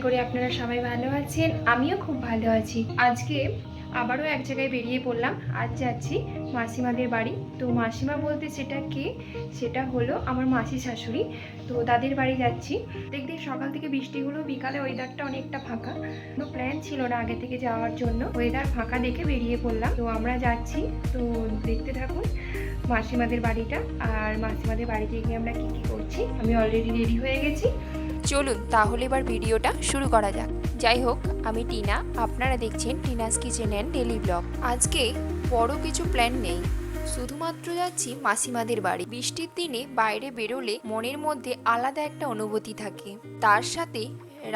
করি আপনারা সবাই ভালো আছেন, আমিও খুব ভালো আছি। আজকে আবারও এক জায়গায় বেরিয়ে পড়লাম। আজ যাচ্ছি মাসিমাদের বাড়ি। তো মাসিমা বলতে সেটা কে, সেটা হলো আমার মাসি শাশুড়ি। তো তাদের বাড়ি যাচ্ছি। দেখতে সকাল থেকে বৃষ্টি হলো, বিকালে ওয়েদারটা অনেকটা ফাঁকা। কোনো প্ল্যান ছিল না আগে থেকে যাওয়ার জন্য, ওয়েদার ফাঁকা দেখে বেরিয়ে পড়লাম। তো আমরা যাচ্ছি, তো দেখতে থাকুন মাসিমাদের বাড়িটা। আর মাসিমাদের বাড়িতে গিয়ে আমরা কী কী করছি। আমি অলরেডি রেডি হয়ে গেছি, চলুন তাহলে এবার ভিডিওটা শুরু করা যাক। যাই হোক, আমি টিনা, আপনারা দেখছেন Tina's kitchen and daily blog. আজকে বড় কিছু প্ল্যান নেই, শুধুমাত্র যাচ্ছি মাসিমাদের বাড়ি। বৃষ্টির দিনে বাইরে বেরোলে মনের মধ্যে আলাদা একটা অনুভূতি থাকে। তার সাথে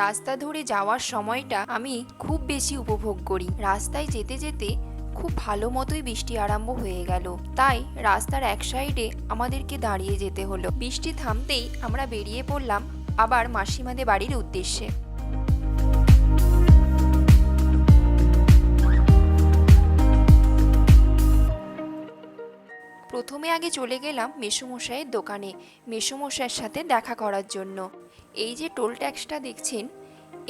রাস্তা ধরে যাওয়ার সময়টা আমি খুব বেশি উপভোগ করি। রাস্তায় যেতে যেতে খুব ভালো মতোই বৃষ্টি আরম্ভ হয়ে গেল, তাই রাস্তার এক সাইডে আমাদেরকে দাঁড়িয়ে যেতে হলো। বৃষ্টি থামতেই আমরা বেরিয়ে পড়লাম আবার মাসিমাদের বাড়ির উদ্দেশ্যে। প্রথমে আগে চলে গেলাম মেসোমশাইয়ের দোকানে, মেসোমশাইয়ের সাথে দেখা করার জন্য। এই যে টোল ট্যাক্সটা দেখছেন,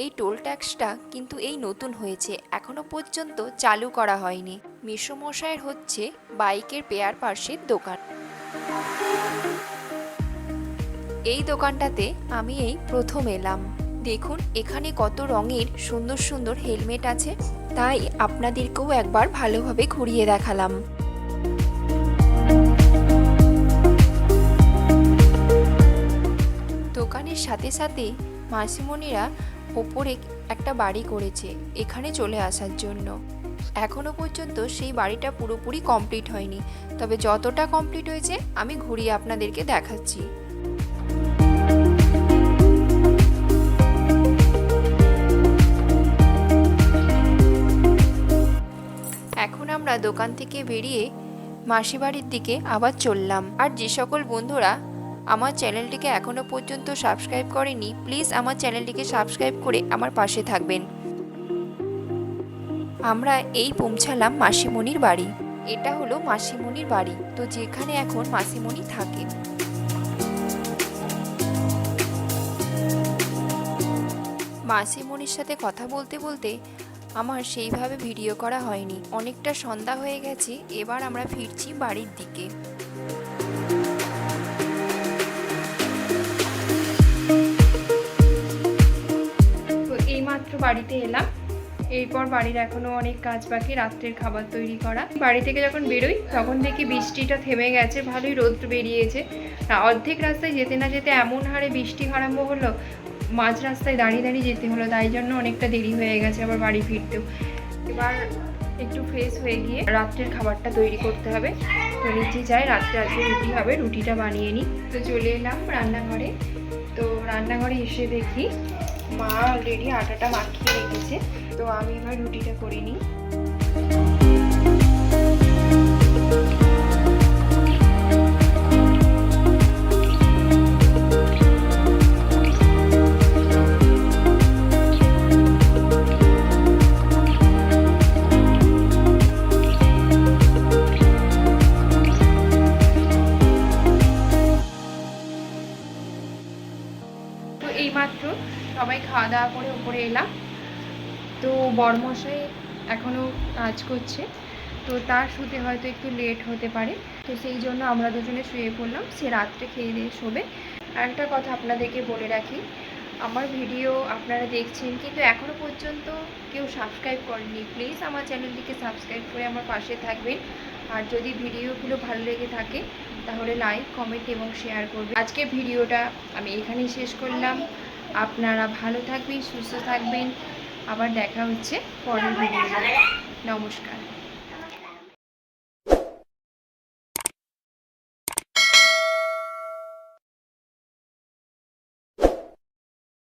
এই টোল ট্যাক্সটা কিন্তু এই নতুন হয়েছে, এখনো পর্যন্ত চালু করা হয়নি। মেসোমশাইয়ের হচ্ছে বাইকের পেয়ার পার্সের দোকান। এই দোকানটাতে আমি এই প্রথম এলাম। দেখুন এখানে কত রঙের সুন্দর সুন্দর হেলমেট আছে, তাই আপনাদেরকেও একবার ভালোভাবে ঘুরিয়ে দেখালাম। দোকানের সাথে সাথে মাসিমণিরা ওপরে একটা বাড়ি করেছে এখানে চলে আসার জন্য। এখনো পর্যন্ত সেই বাড়িটা পুরোপুরি কমপ্লিট হয়নি, তবে যতটা কমপ্লিট হয়েছে আমি ঘুরিয়ে আপনাদেরকে দেখাচ্ছি। এখন আমরা দোকান থেকে বেরিয়ে মাসি বাড়ির দিকে আবার চললাম। আর যে সকল বন্ধুরা আমার চ্যানেলটিকে এখনো পর্যন্ত সাবস্ক্রাইব করেনি, প্লিজ আমার চ্যানেলটিকে সাবস্ক্রাইব করে আমার পাশে থাকবেন। আমরা এই পৌঁছালাম মাসিমণির বাড়ি। এটা হলো মাসিমণির বাড়ি, তো যেখানে এখন মাসিমণি থাকে। মাসিমণির সাথে কথা বলতে বলতে আমার সেইভাবে ভিডিও করা হয়নি, অনেকটা সন্ধ্যা হয়ে গেছে। এবার আমরা ফিরছি বাড়ির দিকে। তো এইমাত্র বাড়িতে এলাম। এরপর বাড়ির এখনও অনেক কাজ বাকি, রাত্রের খাবার তৈরি করা। বাড়ি থেকে যখন বেরোই তখন দেখি বৃষ্টিটা থেমে গেছে, ভালোই রোদ বেরিয়েছে। অর্ধেক রাস্তায় যেতে না যেতে এমন হারে বৃষ্টি আরম্ভ হলো, মাঝ রাস্তায় দাঁড়িয়ে দাঁড়িয়ে যেতে হলো, তাই জন্য অনেকটা দেরি হয়ে গেছে আবার বাড়ি ফিরতেও। এবার একটু ফ্রেশ হয়ে গিয়ে রাত্রের খাবারটা তৈরি করতে হবে। তো নিচে যাই, রাত্রে আজকে রুটি হবে, রুটিটা বানিয়ে নিই। তো চলে এলাম রান্নাঘরে। তো রান্নাঘরে এসে দেখি মা অলরেডি আটাটা মাখিয়ে রেখেছে, তো আমি এবার রুটিটা করে নিই। তো এইমাত্র সবাই খাওয়া দাওয়া করে উপরে এলাম। তো বড়মশাই এখনও কাজ করছে, তো তার শুতে হয়তো একটু লেট হতে পারে, তো সেই জন্য আমরা দুজনে শুয়ে পড়লাম। সে রাত্রে খেয়ে দিয়ে শোবে। আর একটা কথা আপনাদেরকে বলে রাখি, আমার ভিডিও আপনারা দেখছেন কিন্তু এখনও পর্যন্ত কেউ সাবস্ক্রাইব করেনি, প্লিজ আমার চ্যানেলটিকে সাবস্ক্রাইব করে আমার পাশে থাকবেন। আর যদি ভিডিওগুলো ভালো লেগে থাকে তাহলে লাইক, কমেন্ট এবং শেয়ার করবেন। আজকের ভিডিওটা আমি এখানেই শেষ করলাম। আপনারা ভালো থাকবেন, সুস্থ থাকবেন। আবার দেখা হচ্ছে পরের ভিডিওতে। নমস্কার।